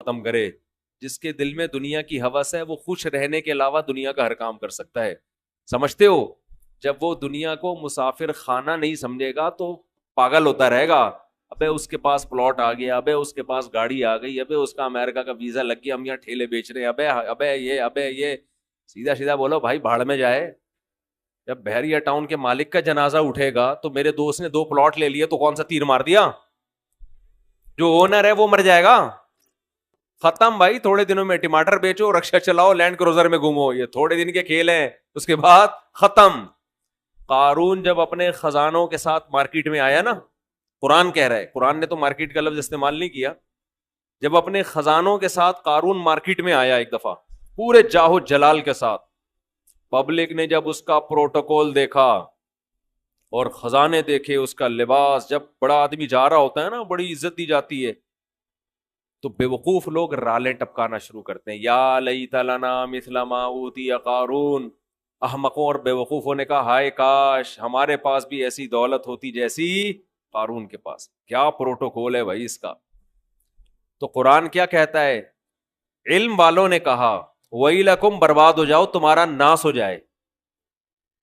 ختم کرے. جس کے دل میں دنیا کی ہوس ہے وہ خوش رہنے کے علاوہ دنیا کا ہر کام کر سکتا ہے. سمجھتے ہو؟ جب وہ دنیا کو مسافر خانہ نہیں سمجھے گا تو پاگل ہوتا رہے گا. ابے اس کے پاس پلاٹ آ گیا, ابے اس کے پاس گاڑی آ گئی, ابے اس کا امریکہ کا ویزا لگ گیا, ہم یہاں ٹھیلے بیچ رہے ہیں, ابے یہ سیدھا سیدھا بولو بھائی بھاڑ میں جائے. جب بحریہ ٹاؤن کے مالک کا جنازہ اٹھے گا تو میرے دوست نے 2 پلاٹ لے لیے تو کون سا تیر مار دیا؟ جو اونر ہے وہ مر جائے گا. ختم بھائی. تھوڑے دنوں میں ٹماٹر بیچو, رکشا چلاؤ, لینڈ کروزر میں گھومو, یہ تھوڑے دن کے کھیل ہیں, اس کے بعد ختم. قارون جب اپنے خزانوں کے ساتھ مارکیٹ میں آیا نا, قرآن کہہ رہا ہے, قرآن نے تو مارکیٹ کا لفظ استعمال نہیں کیا, جب اپنے خزانوں کے ساتھ قارون مارکیٹ میں آیا ایک دفعہ پورے جاہو جلال کے ساتھ, پبلک نے جب اس کا پروٹوکول دیکھا اور خزانے دیکھے, اس کا لباس, جب بڑا آدمی جا رہا ہوتا ہے نا بڑی عزت دی جاتی ہے, تو بے وقوف لوگ رالیں ٹپکانا شروع کرتے ہیں, یا لیت لنا مثل ما اوتی قارون. احمقوں اور بے وقوفوں نے کہا ہائے کاش ہمارے پاس بھی ایسی دولت ہوتی جیسی قارون کے پاس. کیا پروٹوکول ہے بھائی اس کا. تو قرآن کیا کہتا ہے؟ علم والوں نے کہا وَيْلَكُمْ, برباد ہو جاؤ, تمہارا ناس ہو جائے.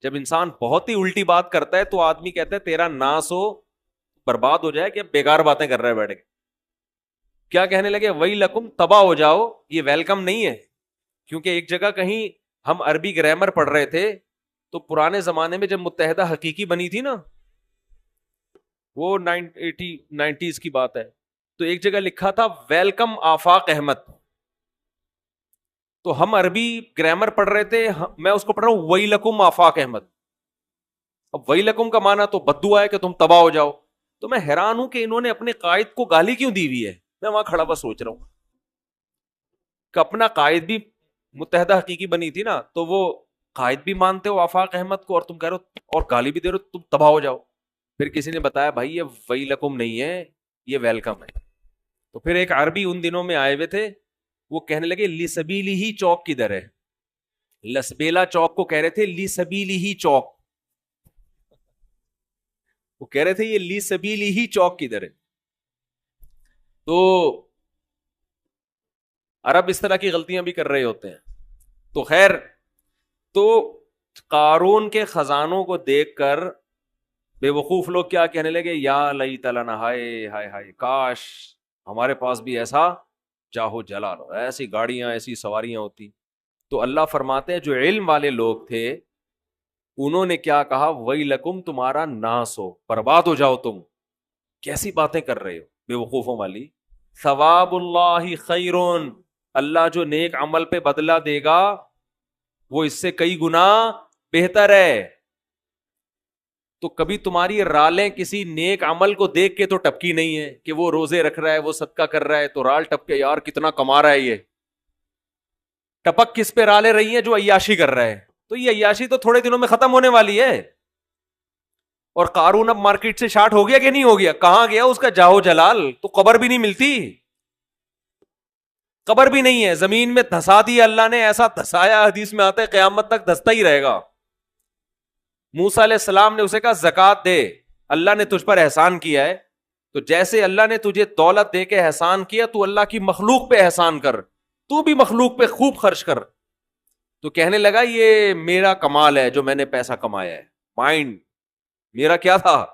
جب انسان بہت ہی الٹی بات کرتا ہے تو آدمی کہتا ہے تیرا ناس ہو, برباد ہو جائے, کہ بیکار باتیں کر رہے ہیں بیٹھ کے. کیا کہنے لگے؟ وَيْلَكُمْ, تباہ ہو جاؤ. یہ ویلکم نہیں ہے, کیونکہ ایک جگہ کہیں ہم عربی گرامر پڑھ رہے تھے تو پرانے زمانے میں جب متحدہ حقیقی بنی تھی نا, وہ 90s کی بات ہے, تو ایک جگہ لکھا تھا ویلکم آفاق احمد. تو ہم عربی گرامر پڑھ رہے تھے, میں اس کو پڑھ رہا ہوں وَيْلَكُمْ آفاق احمد. اب وَيْلَكُمْ کا معنی تو بددعا ہے کہ تم تباہ ہو جاؤ. تو میں حیران ہوں کہ انہوں نے اپنے قائد کو گالی کیوں دی ہوئی ہے. میں وہاں کھڑا بس سوچ رہا ہوں کہ اپنا قائد بھی متحدہ حقیقی بنی تھی نا, تو وہ قائد بھی مانتے ہو آفاق احمد کو, اور تم کہہ رہے ہو اور گالی بھی دے رہے ہو, تم تباہ ہو جاؤ. پھر کسی نے بتایا بھائی یہ وَيْلَكُمْ نہیں ہے, یہ ویلکم ہے. تو پھر ایک عربی ان دنوں میں آئے ہوئے تھے, وہ کہنے لگے لِسَبِيلِهِ ہی چوک کدھر ہے. لسبیلا چوک کو کہہ رہے تھے لِسَبِيلِهِ ہی چوک, وہ کہہ رہے تھے یہ لِسَبِيلِهِ ہی چوک کدھر ہے. تو عرب اس طرح کی غلطیاں بھی کر رہے ہوتے ہیں. تو خیر, تو قارون کے خزانوں کو دیکھ کر بے وقوف لوگ کیا کہنے لگے؟ یا لیت لنا, ہائے ہائے ہائے, کاش ہمارے پاس بھی ایسا جاہو جلال ہو, ایسی گاڑیاں, ایسی سواریاں ہوتی. تو اللہ فرماتے ہیں جو علم والے لوگ تھے انہوں نے کیا کہا؟ وَيْلَكُمْ, تمہارا ناس ہو, برباد ہو جاؤ تم. کیسی باتیں کر رہے ہو بے وقوفوں والی. ثواب اللہ خیرون, اللہ جو نیک عمل پہ بدلہ دے گا وہ اس سے کئی گنا بہتر ہے. تو کبھی تمہاری رالیں کسی نیک عمل کو دیکھ کے تو ٹپکی نہیں ہے کہ وہ روزے رکھ رہا ہے, وہ صدقہ کر رہا ہے, تو رال ٹپ کے یار کتنا کما رہا ہے. یہ ٹپک کس پہ رالیں رہی ہیں؟ جو عیاشی کر رہا ہے. تو یہ عیاشی تو تھوڑے دنوں میں ختم ہونے والی ہے. اور قارون اب مارکیٹ سے شارٹ ہو گیا کہ نہیں ہو گیا؟ کہاں گیا اس کا جاہو جلال؟ تو قبر بھی نہیں ملتی, قبر بھی نہیں ہے, زمین میں دھسا دیا اللہ نے, ایسا دھسایا حدیث میں آتا ہے قیامت تک دھستا ہی رہے گا. موسیٰ علیہ السلام نے اسے کہا زکات دے, اللہ نے تجھ پر احسان کیا ہے, تو جیسے اللہ نے تجھے دولت دے کے احسان کیا تو اللہ کی مخلوق پہ احسان کر, تو بھی مخلوق پہ خوب خرچ کر. تو کہنے لگا یہ میرا کمال ہے جو میں نے پیسہ کمایا ہے, مائنڈ میرا کیا تھا.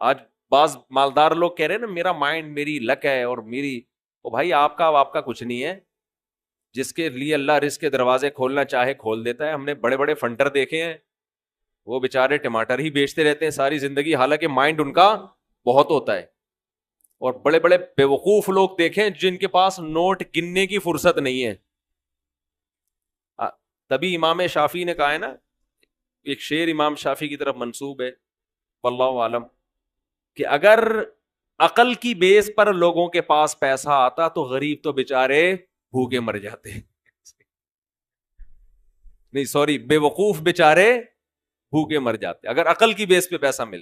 آج بعض مالدار لوگ کہہ رہے ہیں نا میرا مائنڈ, میری لک ہے اور میری, او بھائی آپ کا کچھ نہیں ہے. جس کے لیے اللہ رزق کے دروازے کھولنا چاہے کھول دیتا ہے. ہم نے بڑے بڑے فنٹر دیکھے ہیں, وہ بیچارے ٹماٹر ہی بیچتے رہتے ہیں ساری زندگی, حالانکہ مائنڈ ان کا بہت ہوتا ہے. اور بڑے بڑے بے وقوف لوگ دیکھیں جن کے پاس نوٹ گننے کی فرصت نہیں ہے. تبھی امام شافعی نے کہا ہے نا, ایک شعر امام شافعی کی طرف منسوب ہے واللہ عالم, کہ اگر عقل کی بیس پر لوگوں کے پاس پیسہ آتا تو غریب تو بیچارے بھوکے مر جاتے. نہیں سوری, بے وقوف بیچارے بھوکے مر جاتے اگر عقل کی بیس پہ پیسہ مل.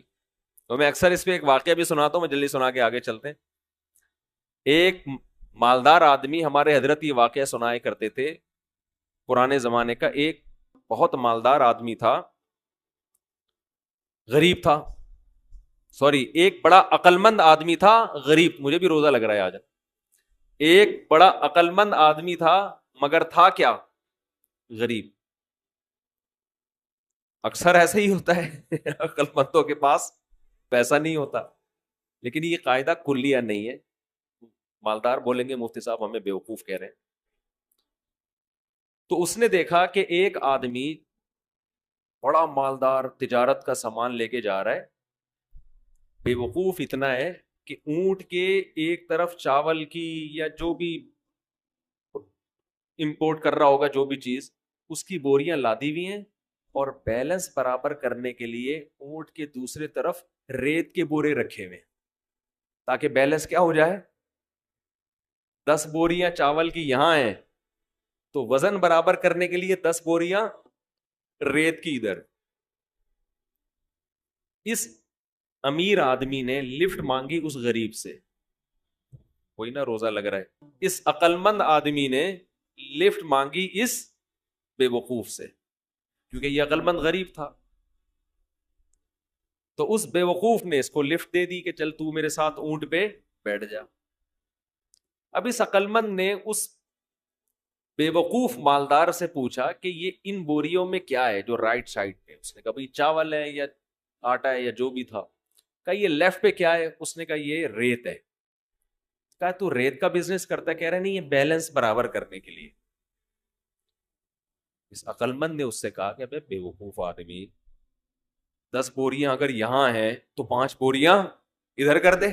تو میں اکثر اس پہ ایک واقعہ بھی سناتا ہوں, میں جلدی سنا کے آگے چلتے ہیں. ایک مالدار آدمی ہمارے حضرت یہ واقعہ سنائے کرتے تھے پرانے زمانے کا. ایک بہت مالدار آدمی تھا, غریب تھا, سوری ایک بڑا عقل مند آدمی تھا, غریب, مجھے بھی روزہ لگ رہا ہے آج. ایک بڑا عقل مند آدمی تھا مگر تھا کیا؟ غریب. اکثر ایسا ہی ہوتا ہے عقل مندوں کے پاس پیسہ نہیں ہوتا. لیکن یہ قاعدہ کلیہ نہیں ہے. مالدار بولیں گے مفتی صاحب ہمیں بیوقوف کہہ رہے ہیں. تو اس نے دیکھا کہ ایک آدمی بڑا مالدار تجارت کا سامان لے کے جا رہا ہے. بیوقوف اتنا ہے کہ اونٹ کے ایک طرف چاول کی یا جو بھی امپورٹ کر رہا ہوگا جو بھی چیز, اس کی بوریاں لادی ہوئی ہیں, اور بیلنس برابر کرنے کے لیے اونٹ کے دوسرے طرف ریت کے بورے رکھے ہوئے تاکہ بیلنس کیا ہو جائے. 10 بوریاں چاول کی یہاں ہیں تو وزن برابر کرنے کے لیے 10 بوریاں ریت کی ادھر. اس امیر آدمی نے لفٹ مانگی اس غریب سے, کوئی نہ روزہ لگ رہا ہے. اس عقل مند آدمی نے لفٹ مانگی اس بے وقوف سے, کیونکہ یہ عقل مند غریب تھا. تو اس بے وقوف نے اس کو لفٹ دے دی کہ چل تو میرے ساتھ اونٹ پہ بیٹھ جا. اب اس عقل مند نے اس بے وقوف مالدار سے پوچھا کہ یہ ان بوریوں میں کیا ہے جو رائٹ سائڈ پہ. اس نے کہا بھائی چاول ہے یا آٹا ہے یا جو بھی تھا. کہا یہ لیفٹ پہ کیا ہے؟ اس نے کہا یہ ریت ہے. کہا تو ریت کا بزنس کرتا ہے؟ کہہ رہا نہیں, یہ بیلنس برابر کرنے کے لیے. اس عقل مند نے اس سے کہا کہ بے وقوف آدمی, 10 بوریاں اگر یہاں ہیں تو 5 بوریاں ادھر کر دے,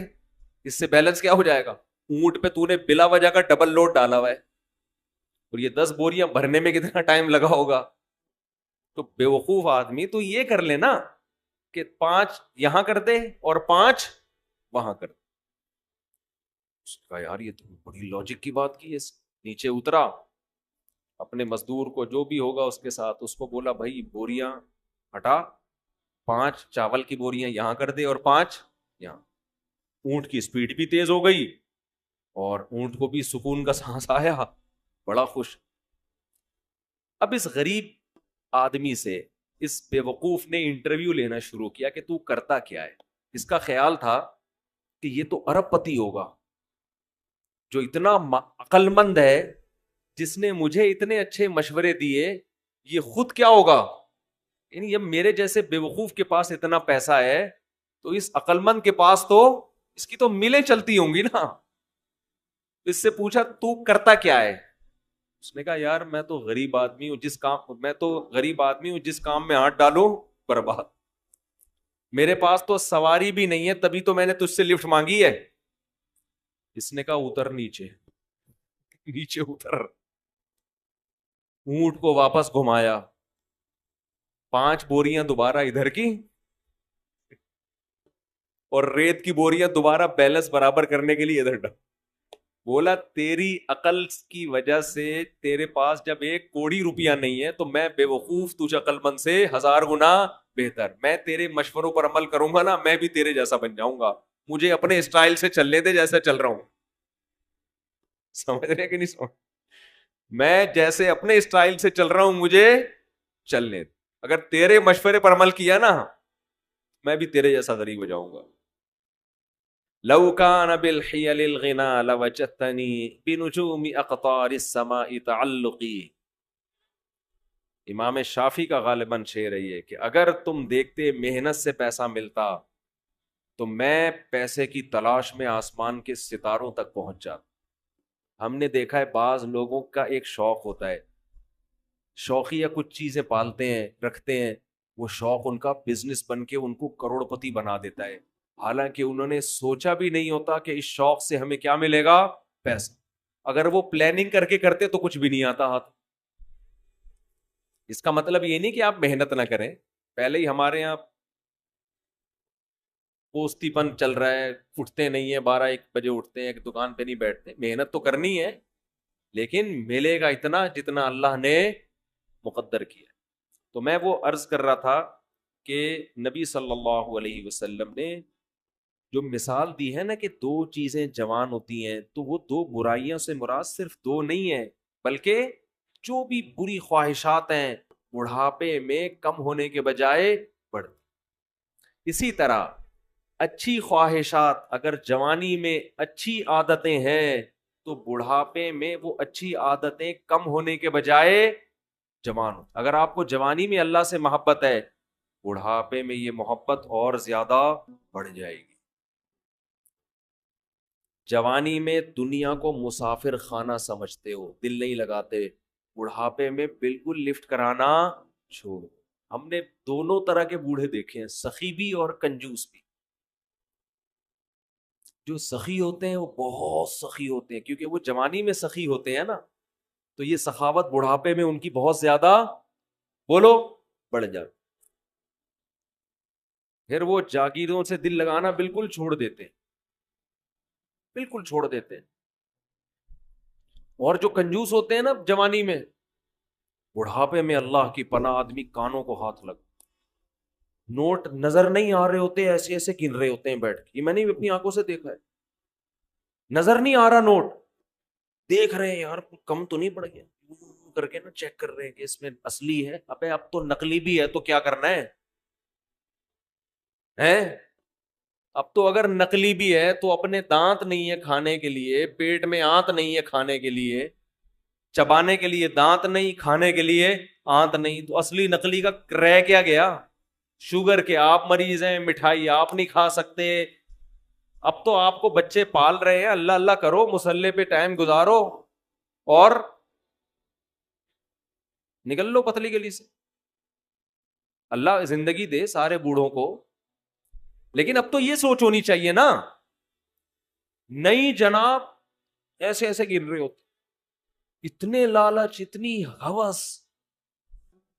اس سے بیلنس کیا ہو جائے گا. اونٹ پہ تو نے بلا وجہ کا ڈبل لوڈ ڈالا ہوا ہے, اور یہ 10 بوریاں بھرنے میں کتنا ٹائم لگا ہوگا. تو بے وقوف آدمی تو یہ کر لے نا کہ 5 یہاں کر دے اور 5 وہاں کر دے. اس کا یار یہ تو بڑی لاجک کی بات کی ہے. نیچے اترا, اپنے مزدور کو جو بھی ہوگا اس کے ساتھ اس کو بولا بھائی بوریاں ہٹا, 5 چاول کی بوریاں یہاں کر دے اور 5 یہاں. اونٹ کی سپیڈ بھی تیز ہو گئی اور اونٹ کو بھی سکون کا سانس آیا, بڑا خوش. اب اس غریب آدمی سے اس بے وقوف نے انٹرویو لینا شروع کیا کہ تو کرتا کیا ہے. اس کا خیال تھا کہ یہ تو ارب پتی ہوگا جو اتنا عقل مند ہے, جس نے مجھے اتنے اچھے مشورے دیے. یہ خود کیا ہوگا, یعنی جب میرے جیسے بے وقوف کے پاس اتنا پیسہ ہے تو اس عقل مند کے پاس تو اس کی تو ملیں چلتی ہوں گی نا. اس سے پوچھا تو کرتا کیا ہے. اس نے کہا یار میں تو غریب آدمی ہوں, جس کام میں ہاتھ ڈالوں برباد. میرے پاس تو سواری بھی نہیں ہے, تبھی تو میں نے تجھ سے لفٹ مانگی ہے. اس نے کہا اتر نیچے اتر. اونٹ کو واپس گھمایا, 5 بوریاں دوبارہ ادھر کی اور ریت کی بوریاں دوبارہ بیلنس برابر کرنے کے لیے ادھر ڈال. بولا تیری عقل کی وجہ سے تیرے پاس جب 1 کوڑی روپیہ نہیں ہے تو میں بے وقوف تجھ عقل مند سے 1000 گنا بہتر. میں تیرے مشوروں پر عمل کروں گا نا, میں بھی تیرے جیسا بن جاؤں گا. مجھے اپنے اسٹائل سے چلنے دے جیسا چل رہا ہوں. سمجھ رہے کہ نہیں سمجھ؟ میں جیسے اپنے اسٹائل سے چل رہا ہوں مجھے چلنے دے. اگر تیرے مشورے پر عمل کیا نا میں بھی تیرے جیسا غریب ہو جاؤں گا. لو كان بالحيل الغنى لوجدتني بنجوم اقطار السماء تعلقي. امام شافعی کا غالباً شعر ہے یہ کہ اگر تم دیکھتے محنت سے پیسہ ملتا تو میں پیسے کی تلاش میں آسمان کے ستاروں تک پہنچ جاتا. ہم نے دیکھا ہے بعض لوگوں کا ایک شوق ہوتا ہے, شوقیہ کچھ چیزیں پالتے ہیں رکھتے ہیں, وہ شوق ان کا بزنس بن کے ان کو کروڑ پتی بنا دیتا ہے, حالانکہ انہوں نے سوچا بھی نہیں ہوتا کہ اس شوق سے ہمیں کیا ملے گا, پیسہ. اگر وہ پلاننگ کر کے کرتے تو کچھ بھی نہیں آتا ہاتھ. اس کا مطلب یہ نہیں کہ آپ محنت نہ کریں. پہلے ہی ہمارے یہاں پوستی پن چل رہا ہے, اٹھتے نہیں ہیں, 12-1 بجے اٹھتے ہیں, دکان پہ نہیں بیٹھتے. محنت تو کرنی ہے لیکن ملے گا اتنا جتنا اللہ نے مقدر کیا. تو میں وہ عرض کر رہا تھا کہ نبی صلی اللہ علیہ وسلم نے جو مثال دی ہے نا کہ 2 چیزیں جوان ہوتی ہیں تو وہ 2 برائیوں سے مراد صرف 2 نہیں ہیں, بلکہ جو بھی بری خواہشات ہیں بڑھاپے میں کم ہونے کے بجائے بڑھ. اسی طرح اچھی خواہشات اگر جوانی میں اچھی عادتیں ہیں تو بڑھاپے میں وہ اچھی عادتیں کم ہونے کے بجائے جوان ہو. اگر آپ کو جوانی میں اللہ سے محبت ہے, بڑھاپے میں یہ محبت اور زیادہ بڑھ جائے گی. جوانی میں دنیا کو مسافر خانہ سمجھتے ہو, دل نہیں لگاتے, بڑھاپے میں بالکل لفٹ کرانا چھوڑ. ہم نے دونوں طرح کے بوڑھے دیکھے ہیں, سخی بھی اور کنجوس بھی. جو سخی ہوتے ہیں وہ بہت سخی ہوتے ہیں, کیونکہ وہ جوانی میں سخی ہوتے ہیں نا, تو یہ سخاوت بڑھاپے میں ان کی بہت زیادہ بولو بڑھ جاتی. پھر وہ جاگیروں سے دل لگانا بالکل چھوڑ دیتے ہیں, بالکل چھوڑ دیتے ہیں. اور جو کنجوس ہوتے ہیں نا جوانی میں, بڑھاپے میں اللہ کی پناہ آدمی کانوں کو ہاتھ لگ, نوٹ نظر نہیں آ رہے ہوتے, ایسے ایسے گن رہے ہوتے ہیں بیٹھ کے. یہ میں نے اپنی آنکھوں سے دیکھا ہے, نظر نہیں آ رہا نوٹ, دیکھ رہے ہیں یار کم تو نہیں پڑ گیا کر کے نا, چیک کر رہے ہیں کہ اس میں اصلی ہے, ابے اب تو نقلی بھی ہے تو کیا کرنا ہے. اب تو اگر نقلی بھی ہے تو اپنے دانت نہیں ہے کھانے کے لیے, پیٹ میں آنت نہیں ہے کھانے کے لیے, چبانے کے لیے دانت نہیں, کھانے کے لیے آنت نہیں, تو اصلی نقلی کا رہ کیا گیا. شوگر کے آپ مریض ہیں, مٹھائی آپ نہیں کھا سکتے. اب تو آپ کو بچے پال رہے ہیں, اللہ اللہ کرو, مصلے پہ ٹائم گزارو اور نکل لو پتلی گلی سے. اللہ زندگی دے سارے بوڑھوں کو, لیکن اب تو یہ سوچ ہونی چاہیے نا, نہیں جناب ایسے ایسے گر رہے ہوتے, اتنے لالچ, اتنی ہوس,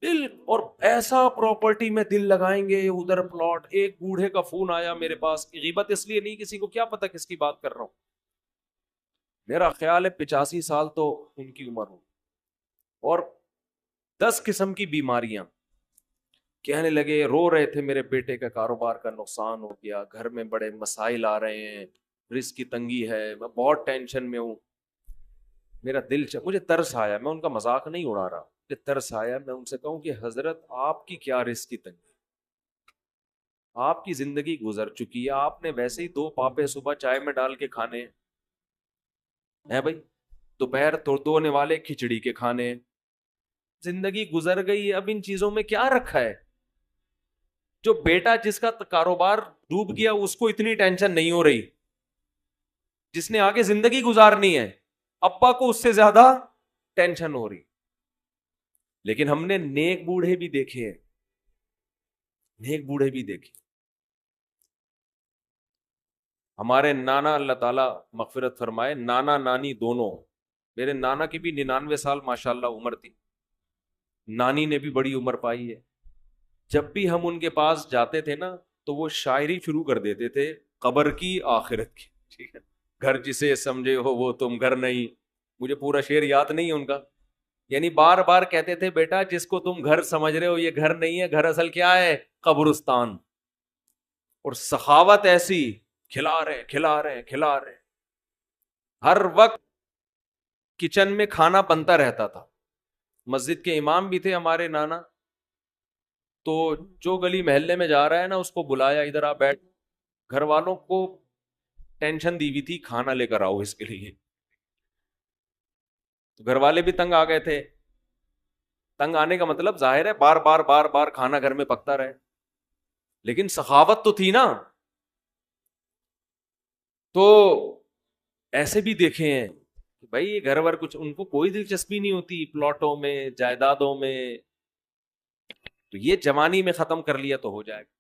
دل, اور ایسا پراپرٹی میں دل لگائیں گے, ادھر پلاٹ. ایک بوڑھے کا فون آیا میرے پاس, غیبت اس لیے نہیں, کسی کو کیا پتا کس کی بات کر رہا ہوں, میرا خیال ہے 85 سال تو ان کی عمر ہو, اور 10 قسم کی بیماریاں. کہنے لگے, رو رہے تھے, میرے بیٹے کا کاروبار کا نقصان ہو گیا, گھر میں بڑے مسائل آ رہے ہیں, رزق کی تنگی ہے, میں بہت ٹینشن میں ہوں. میرا دل مجھے ترس آیا, میں ان کا مذاق نہیں اڑا رہا, مجھے ترس آیا. میں ان سے کہوں کہ حضرت آپ کی کیا رزق کی تنگی, آپ کی زندگی گزر چکی ہے, آپ نے ویسے ہی 2 پاپے صبح چائے میں ڈال کے کھانے ہیں بھائی, دوپہر دونے والے کھچڑی کے کھانے, زندگی گزر گئی. اب ان چیزوں میں کیا رکھا ہے. جو بیٹا جس کا کاروبار ڈوب گیا اس کو اتنی ٹینشن نہیں ہو رہی, جس نے آگے زندگی گزارنی ہے ابا کو اس سے زیادہ ٹینشن ہو رہی. لیکن ہم نے نیک بوڑھے بھی دیکھے ہیں, نیک بوڑھے بھی دیکھے. ہمارے نانا, اللہ تعالیٰ مغفرت فرمائے, نانا نانی دونوں, میرے نانا کی بھی 99 سال ماشاءاللہ عمر تھی, نانی نے بھی بڑی عمر پائی ہے. جب بھی ہم ان کے پاس جاتے تھے نا تو وہ شاعری شروع کر دیتے تھے, قبر کی آخرت کی, ٹھیک ہے, گھر جسے سمجھے ہو وہ تم گھر نہیں. مجھے پورا شعر یاد نہیں ہے ان کا, یعنی بار بار کہتے تھے بیٹا جس کو تم گھر سمجھ رہے ہو یہ گھر نہیں ہے, گھر اصل کیا ہے, قبرستان. اور سخاوت ایسی, کھلا رہے کھلا رہے کھلا رہے, ہر وقت کچن میں کھانا بنتا رہتا تھا. مسجد کے امام بھی تھے ہمارے نانا, تو جو گلی محلے میں جا رہا ہے نا اس کو بلایا, ادھر آ بیٹھ. گھر والوں کو ٹینشن دی ہوئی تھی, کھانا لے کر آؤ اس کے لیے. تو گھر والے بھی تنگ آ گئے تھے. تنگ آنے کا مطلب ظاہر ہے بار بار بار بار کھانا گھر میں پکتا رہے, لیکن سخاوت تو تھی نا. تو ایسے بھی دیکھے ہیں کہ بھائی یہ گھر ور کچھ ان کو کوئی دلچسپی نہیں ہوتی پلاٹوں میں, جائیدادوں میں. تو یہ جوانی میں ختم کر لیا تو ہو جائے گا.